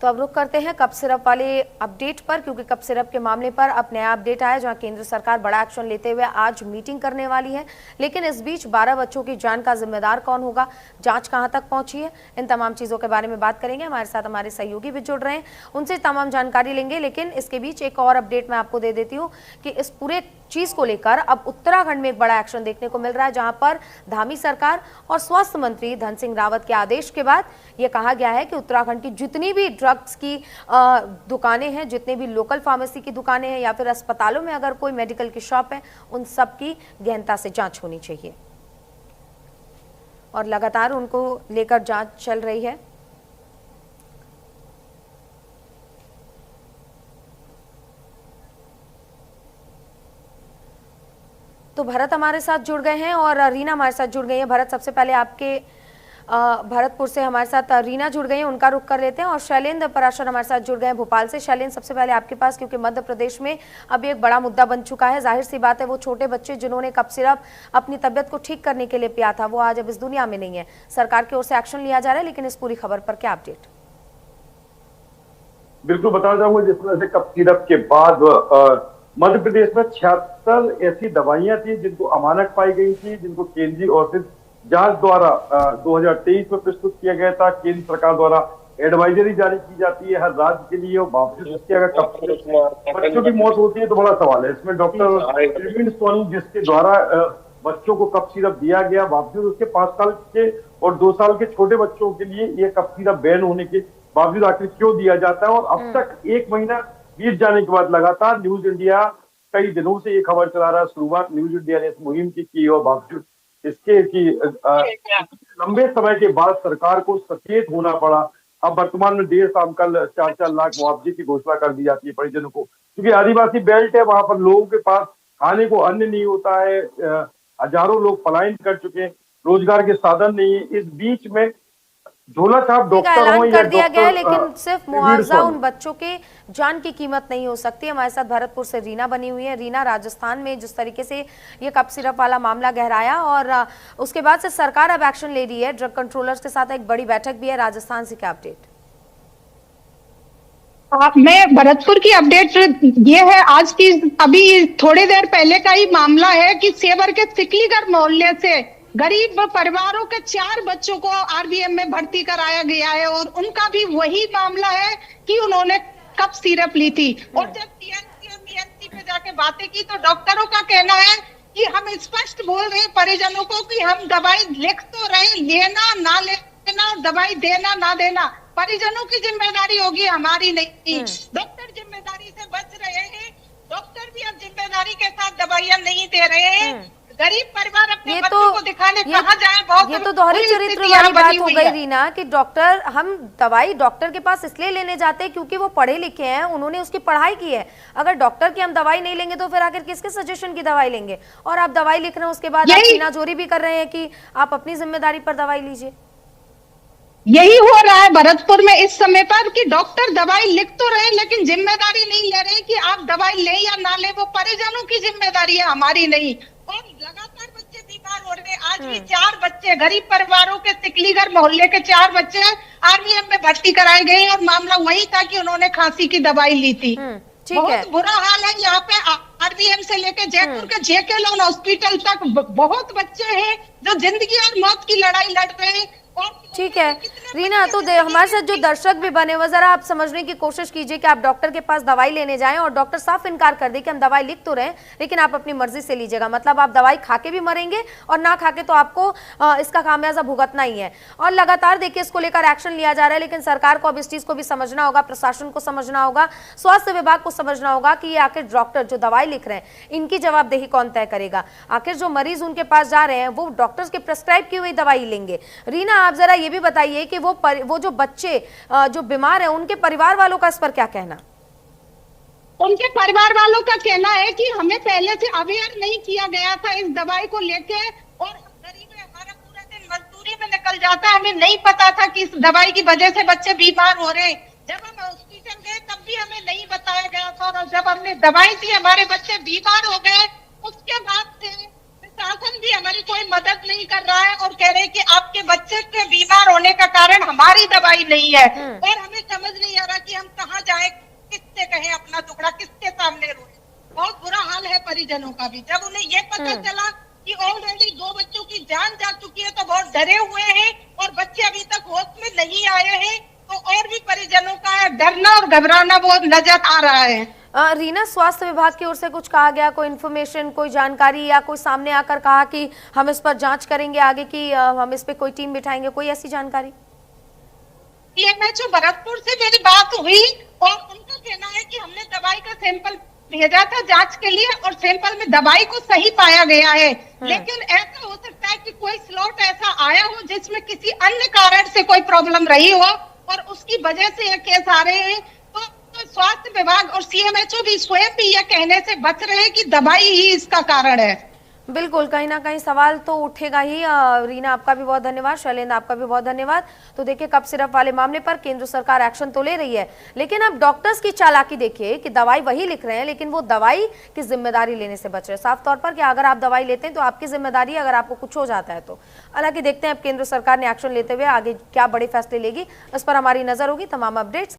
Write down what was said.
तो अब रुक करते हैं कप सिरप वाले अपडेट पर, क्योंकि कप सिरप के मामले पर अब नया अपडेट आया जहां केंद्र सरकार बड़ा एक्शन लेते हुए आज मीटिंग करने वाली है। लेकिन इस बीच 12 बच्चों की जान का जिम्मेदार कौन होगा, जांच कहां तक पहुंची है, इन तमाम चीजों के बारे में बात करेंगे। हमारे साथ हमारे सहयोगी भी जुड़ रहे हैं, उनसे तमाम जानकारी लेंगे। लेकिन इसके बीच एक और अपडेट मैं आपको दे देती हूँ कि इस पूरे चीज को लेकर अब उत्तराखंड में एक बड़ा एक्शन देखने को मिल रहा है, जहां पर धामी सरकार और स्वास्थ्य मंत्री धन सिंह रावत के आदेश के बाद यह कहा गया है कि उत्तराखंड की जितनी भी ड्रग्स की दुकानें हैं, जितने भी लोकल फार्मेसी की दुकानें हैं या फिर अस्पतालों में अगर कोई मेडिकल की शॉप है, उन सब की गहनता से जांच होनी चाहिए और लगातार उनको लेकर जांच चल रही है। तो भरत हमारे साथ जुड़ गए हैं और रीना हमारे साथ जुड़ गई है। भरत, सबसे पहले आपके भरतपुर से हमारे साथ रीना जुड़ गई हैं, उनका रुख कर लेते हैं। और शैलेंद्र पराशर हमारे साथ जुड़ गए हैं भोपाल से। शैलेंद्र, सबसे पहले आपके पास, क्योंकि मध्य प्रदेश में अब एक बड़ा मुद्दा बन चुका है, जाहिर सी बात है वो छोटे बच्चे जिन्होंने कप सिरप अपनी तबियत को ठीक करने के लिए पिया था, वो आज अब इस दुनिया में नहीं है। सरकार की ओर से एक्शन लिया जा रहा है, लेकिन इस पूरी खबर पर क्या अपडेट? बिल्कुल बताना चाहूंगा, जिस तरह से कप सिरप के बाद मध्य प्रदेश में 76 ऐसी दवाइयां थी जिनको अमानक पाई गई थी, जिनको केंद्रीय औषधि जांच द्वारा 2023 में प्रस्तुत किया गया था। केंद्र सरकार द्वारा एडवाइजरी जारी की जाती है हर राज्य के लिए, और बावजूद इसके अगर कप सिरप बच्चों की मौत होती है तो बड़ा सवाल है। इसमें डॉक्टर प्रवीण सोनी जिसके द्वारा बच्चों को कप सिरप दिया गया, बावजूद उसके 5 साल के और 2 साल के छोटे बच्चों के लिए ये कप सिरप बैन होने के बावजूद आखिर क्यों दिया जाता है। और अब तक 1 महीना बीत जाने के बाद लगातार न्यूज इंडिया कई दिनों से ये खबर चला रहा है, शुरुआत न्यूज इंडिया ने इस मुहिम की और बावजूद इसके कि लंबे समय के बाद सरकार को सचेत होना पड़ा। अब वर्तमान में देर शाम कल 4-4 लाख मुआवजे की घोषणा कर दी जाती है परिजनों को, क्योंकि आदिवासी बेल्ट है, वहां पर लोगों के पास खाने को अन्न नहीं होता है। हजारों लोग पलायन कर चुके हैं, रोजगार के साधन नहीं है। इस बीच में झोला छाप डॉक्टर हो कर दिया गया है, लेकिन सिर्फ मुआवजा उन बच्चों के जान की कीमत नहीं हो सकती। हमारे साथ भरतपुर से रीना बनी हुई है। रीना, राजस्थान में जिस तरीके से ये कप सिरप वाला मामला गहराया और उसके बाद से सरकार अब एक्शन ले रही है, ड्रग कंट्रोलर्स के साथ एक बड़ी बैठक भी है, राजस्थान से क्या अपडेट? मैं भरतपुर की अपडेट ये है आज की, अभी थोड़ी देर पहले का ही मामला है कि सेवर के सिकलीगढ़ मोहल्ले से गरीब परिवारों के 4 बच्चों को आरबीएम में भर्ती कराया गया है और उनका भी वही मामला है कि उन्होंने कप सिरप ली थी। और जब पीएनसी और बीएनसी पे जाके बातें की तो डॉक्टरों का कहना है कि हम स्पष्ट बोल रहे हैं परिजनों को कि हम दवाई लिख तो रहे, लेना ना लेना, दवाई देना ना देना परिजनों की जिम्मेदारी होगी, हमारी नहीं। डॉक्टर जिम्मेदारी से बच रहे हैं, डॉक्टर भी अब जिम्मेदारी के साथ दवाइयां नहीं दे रहे हैं। गरीब परिवार अपने बच्चों को दिखाने कहाँ जाए, बहुत ये तो दोहरी चरित्र वाली बात हो गई रीना, कि डॉक्टर, हम दवाई डॉक्टर के पास इसलिए लेने जाते हैं क्योंकि वो पढ़े लिखे हैं, उन्होंने उसकी पढ़ाई की है। अगर डॉक्टर की हम दवाई नहीं लेंगे तो फिर आखिर किसके सजेशन की दवाई लेंगे? और आप दवाई लिख रहे हैं, उसके बाद आप सीनाजोरी भी कर रहे हैं कि आप अपनी जिम्मेदारी पर दवाई लीजिए। यही हो रहा है भरतपुर में इस समय पर कि डॉक्टर दवाई लिख तो रहे लेकिन जिम्मेदारी नहीं ले रहे कि आप दवाई लें या ना लें, वो परिजनों की जिम्मेदारी है, हमारी नहीं। और लगातार बच्चे बीमार हो रहे हैं। आज भी 4 बच्चे गरीब परिवारों के सिकलीगढ़ मोहल्ले के 4 बच्चे आरबीएम में भर्ती कराए गए और मामला वही था कि उन्होंने खांसी की दवाई ली थी। बहुत बुरा हाल है यहाँ पे। आरबीएम से लेके जयपुर के जेके लोन हॉस्पिटल तक बहुत बच्चे हैं जो जिंदगी और मौत की लड़ाई लड़ रहे हैं। ठीक है रीना, तो हमारे साथ जो दर्शक भी बने हुए, जरा आप समझने की कोशिश कीजिए कि आप डॉक्टर के पास दवाई लेने जाएं और डॉक्टर साफ इनकार कर दे कि हम दवाई लिख तो रहे हैं लेकिन आप अपनी मर्जी से लीजिएगा, मतलब आप दवाई खा के भी मरेंगे और ना खा के तो आपको इसका खामियाजा भुगतना ही है। और लगातार देखिए इसको लेकर एक्शन लिया जा रहा है, लेकिन सरकार को अब इस चीज को भी समझना होगा, प्रशासन को समझना होगा, स्वास्थ्य विभाग को समझना होगा कि ये आखिर डॉक्टर जो दवाई लिख रहे हैं इनकी जवाबदेही कौन तय करेगा। आखिर जो मरीज उनके पास जा रहे हैं वो डॉक्टर्स के प्रेस्क्राइब की हुई दवाई लेंगे। रीना, आप जरा ये भी बताइए कि वो जो बच्चे जो बीमार हैं उनके परिवार वालों का इस पर क्या कहना? उनके परिवार वालों का कहना है कि हमें पहले से अवेयर नहीं किया गया था इस दवाई को लेके और गरीब है, हमारा पूरा दिन मजदूरी में निकल जाता है, हमें नहीं पता था कि इस दवाई की वजह से बच्चे बीमार हो रहे हैं। जब हम हॉस्पिटल गए तब भी हमें नहीं बताया गया था और जब हमने दवाई दी हमारे बच्चे बीमार हो गए, उसके बाद से प्रशासन भी हमारी कोई मदद नहीं कर रहा है और कह रहे हैं कि आपके बच्चे के बीमार होने का कारण हमारी दवाई नहीं है। और हमें समझ नहीं आ रहा कहें अपना दुखड़ा, किसके सामने रोए। बहुत बुरा हाल है परिजनों का भी। जब उन्हें ये पता चला कि ऑलरेडी 2 बच्चों की जान जा चुकी है तो बहुत डरे हुए हैं और बच्चे अभी तक होश में नहीं आए हैं, तो और भी परिजनों का डरना और घबराना बहुत नजर आ रहा है। रीना, स्वास्थ्य विभाग की ओर से कुछ कहा गया, कोई इन्फॉर्मेशन, कोई जानकारी या कोई सामने आकर कहा कि हम इस पर जांच करेंगे आगे की, हम इस पे कोई टीम बिठाएंगे, कोई ऐसी जानकारी? सीएमएचओ भरतपुर से मेरी बात हुई और उनका कहना है कि हमने दवाई का सैंपल भेजा था जांच के लिए और सैंपल में दवाई को सही पाया गया है, लेकिन ऐसा हो सकता है कि कोई स्लॉट ऐसा आया हो जिसमें किसी अन्य कारण से कोई प्रॉब्लम रही हो और उसकी वजह से ये केस आ रहे हैं। तो स्वास्थ्य विभाग और सीएमएचओ भी स्वयं भी ये कहने से बच रहे हैं कि दवाई ही इसका कारण है। बिल्कुल, कहीं ना कहीं सवाल तो उठेगा ही। रीना, आपका भी बहुत धन्यवाद। शैलेंद्र, आपका भी बहुत धन्यवाद। तो देखिए, कफ सिरप वाले मामले पर केंद्र सरकार एक्शन तो ले रही है, लेकिन अब डॉक्टर्स की चालाकी देखिए कि दवाई वही लिख रहे हैं, लेकिन वो दवाई की जिम्मेदारी लेने से बच रहे हैं। साफ तौर पर कि अगर आप दवाई लेते हैं तो आपकी जिम्मेदारी, अगर आपको कुछ हो जाता है तो। हालांकि देखते हैं अब केंद्र सरकार ने एक्शन लेते हुए आगे क्या बड़े फैसले लेगी, इस पर हमारी नजर होगी। तमाम अपडेट्स